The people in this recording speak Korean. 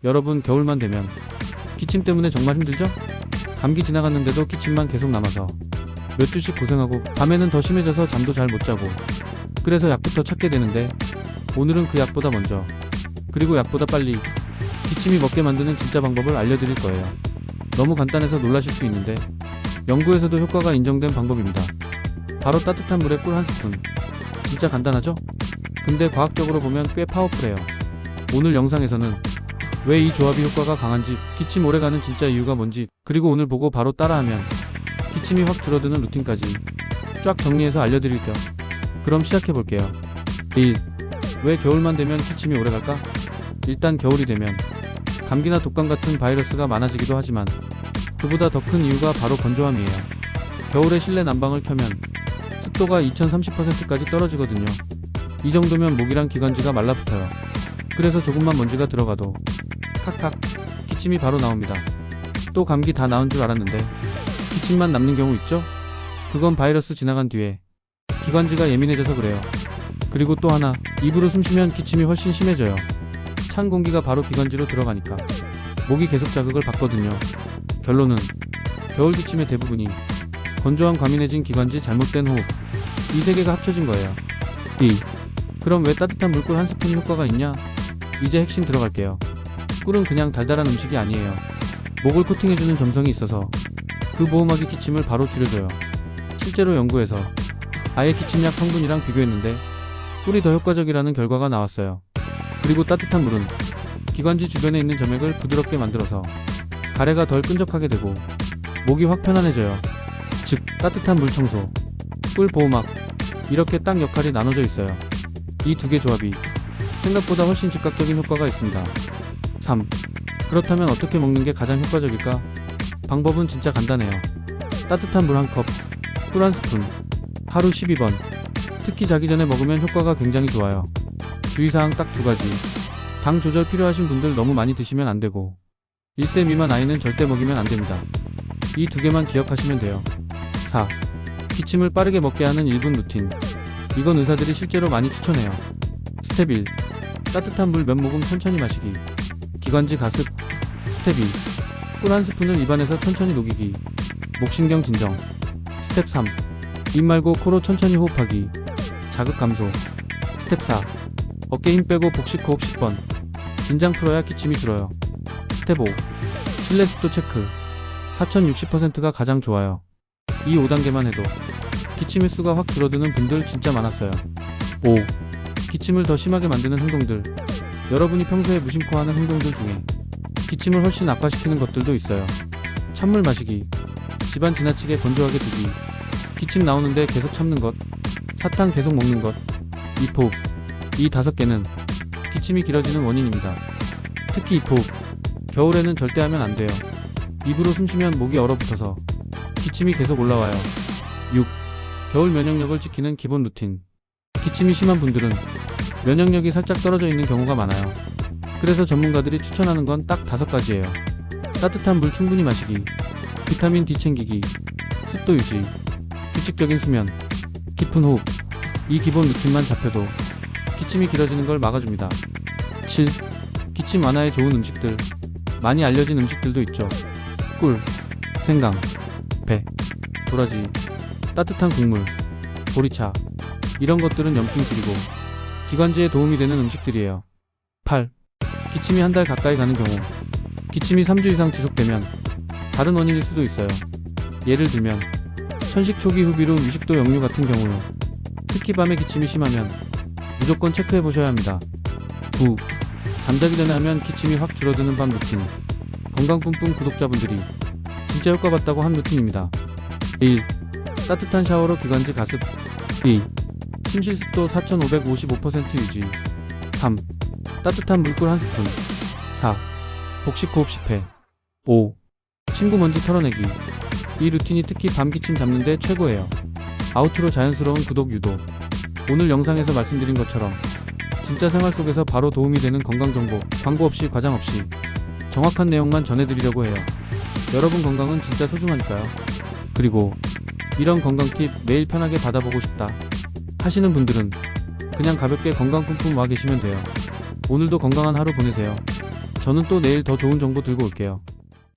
여러분, 겨울만 되면 기침 때문에 정말 힘들죠? 감기 지나갔는데도 기침만 계속 남아서 몇 주씩 고생하고 밤에는 더 심해져서 잠도 잘 못 자고 그래서 약부터 찾게 되는데, 오늘은 그 약보다 먼저, 그리고 약보다 빨리 기침이 먹게 만드는 진짜 방법을 알려드릴 거예요. 너무 간단해서 놀라실 수 있는데 연구에서도 효과가 인정된 방법입니다. 바로 따뜻한 물에 꿀 한 스푼. 진짜 간단하죠? 근데 과학적으로 보면 꽤 파워풀해요. 오늘 영상에서는 왜 이 조합이 효과가 강한지, 기침 오래가는 진짜 이유가 뭔지, 그리고 오늘 보고 바로 따라하면 기침이 확 줄어드는 루틴까지 쫙 정리해서 알려드릴게요. 그럼 시작해볼게요. 1. 왜 겨울만 되면 기침이 오래갈까? 일단 겨울이 되면 감기나 독감 같은 바이러스가 많아지기도 하지만 그보다 더 큰 이유가 바로 건조함이에요. 겨울에 실내 난방을 켜면 습도가 2030%까지 떨어지거든요. 이 정도면 목이랑 기관지가 말라붙어요. 그래서 조금만 먼지가 들어가도 칵칵 기침이 바로 나옵니다. 또 감기 다 나은 줄 알았는데 기침만 남는 경우 있죠? 그건 바이러스 지나간 뒤에 기관지가 예민해져서 그래요. 그리고 또 하나, 입으로 숨 쉬면 기침이 훨씬 심해져요. 찬 공기가 바로 기관지로 들어가니까 목이 계속 자극을 받거든요. 결론은 겨울 기침의 대부분이 건조한 과민해진 기관지, 잘못된 호흡, 이 세 개가 합쳐진 거예요. 2. 그럼 왜 따뜻한 물꿀 한 스푼이 효과가 있냐? 이제 핵심 들어갈게요. 꿀은 그냥 달달한 음식이 아니에요. 목을 코팅해주는 점성이 있어서 그 보호막이 기침을 바로 줄여줘요. 실제로 연구에서 아예 기침약 성분이랑 비교했는데 꿀이 더 효과적이라는 결과가 나왔어요. 그리고 따뜻한 물은 기관지 주변에 있는 점액을 부드럽게 만들어서 가래가 덜 끈적하게 되고 목이 확 편안해져요. 즉, 따뜻한 물 청소, 꿀 보호막, 이렇게 딱 역할이 나눠져 있어요. 이 두 개 조합이 생각보다 훨씬 즉각적인 효과가 있습니다. 3. 그렇다면 어떻게 먹는 게 가장 효과적일까? 방법은 진짜 간단해요. 따뜻한 물 한 컵, 꿀 한 스푼, 하루 12번. 특히 자기 전에 먹으면 효과가 굉장히 좋아요. 주의사항 딱 두 가지. 당 조절 필요하신 분들 너무 많이 드시면 안 되고 1세 미만 아이는 절대 먹이면 안 됩니다. 이 두 개만 기억하시면 돼요. 4. 기침을 빠르게 먹게 하는 1분 루틴. 이건 의사들이 실제로 많이 추천해요. 스텝 1. 따뜻한 물 몇 모금 천천히 마시기. 기관지 가습. 스텝 2. 꿀 한 스푼을 입안에서 천천히 녹이기. 목신경 진정. 스텝 3. 입 말고 코로 천천히 호흡하기. 자극 감소. 스텝 4. 어깨 힘 빼고 복식 호흡 10번. 긴장 풀어야 기침이 줄어요. 스텝 5. 실내 습도 체크. 4060%가 가장 좋아요. 이 5단계만 해도 기침 횟수가 확 줄어드는 분들 진짜 많았어요. 5. 기침을 더 심하게 만드는 행동들. 여러분이 평소에 무심코 하는 행동들 중에 기침을 훨씬 악화시키는 것들도 있어요. 찬물 마시기, 집안 지나치게 건조하게 두기, 기침 나오는데 계속 참는 것, 사탕 계속 먹는 것, 입호흡. 이 5개는 기침이 길어지는 원인입니다. 특히 입호흡, 겨울에는 절대 하면 안 돼요. 입으로 숨 쉬면 목이 얼어붙어서 기침이 계속 올라와요. 6. 겨울 면역력을 지키는 기본 루틴. 기침이 심한 분들은 면역력이 살짝 떨어져 있는 경우가 많아요. 그래서 전문가들이 추천하는 건 딱 5가지예요. 따뜻한 물 충분히 마시기, 비타민 D 챙기기, 습도 유지, 규칙적인 수면, 깊은 호흡. 이 기본 루틴만 잡혀도 기침이 길어지는 걸 막아줍니다. 7. 기침 완화에 좋은 음식들. 많이 알려진 음식들도 있죠. 꿀, 생강, 배, 도라지, 따뜻한 국물, 보리차. 이런 것들은 염증 줄이고 기관지에 도움이 되는 음식들이에요. 8. 기침이 한 달 가까이 가는 경우. 기침이 3주 이상 지속되면 다른 원인일 수도 있어요. 예를 들면 천식 초기 흡입 후 위식도 역류 같은 경우요. 특히 밤에 기침이 심하면 무조건 체크해 보셔야 합니다. 9. 잠자기 전에 하면 기침이 확 줄어드는 밤 루틴. 건강뿜뿜 구독자분들이 진짜 효과 봤다고 한 루틴입니다. 1. 따뜻한 샤워로 기관지 가습. 2. 침실 습도 4555% 유지. 3. 따뜻한 물꿀 한 스푼. 4. 복식 호흡 10회. 5. 침구 먼지 털어내기. 이 루틴이 특히 밤 기침 잡는데 최고예요. 아우트로 자연스러운 구독 유도. 오늘 영상에서 말씀드린 것처럼 진짜 생활 속에서 바로 도움이 되는 건강정보, 광고 없이 과장 없이 정확한 내용만 전해드리려고 해요. 여러분 건강은 진짜 소중하니까요. 그리고 이런 건강 팁 매일 편하게 받아보고 싶다 하시는 분들은 그냥 가볍게 건강 뿜뿜 와 계시면 돼요. 오늘도 건강한 하루 보내세요. 저는 또 내일 더 좋은 정보 들고 올게요.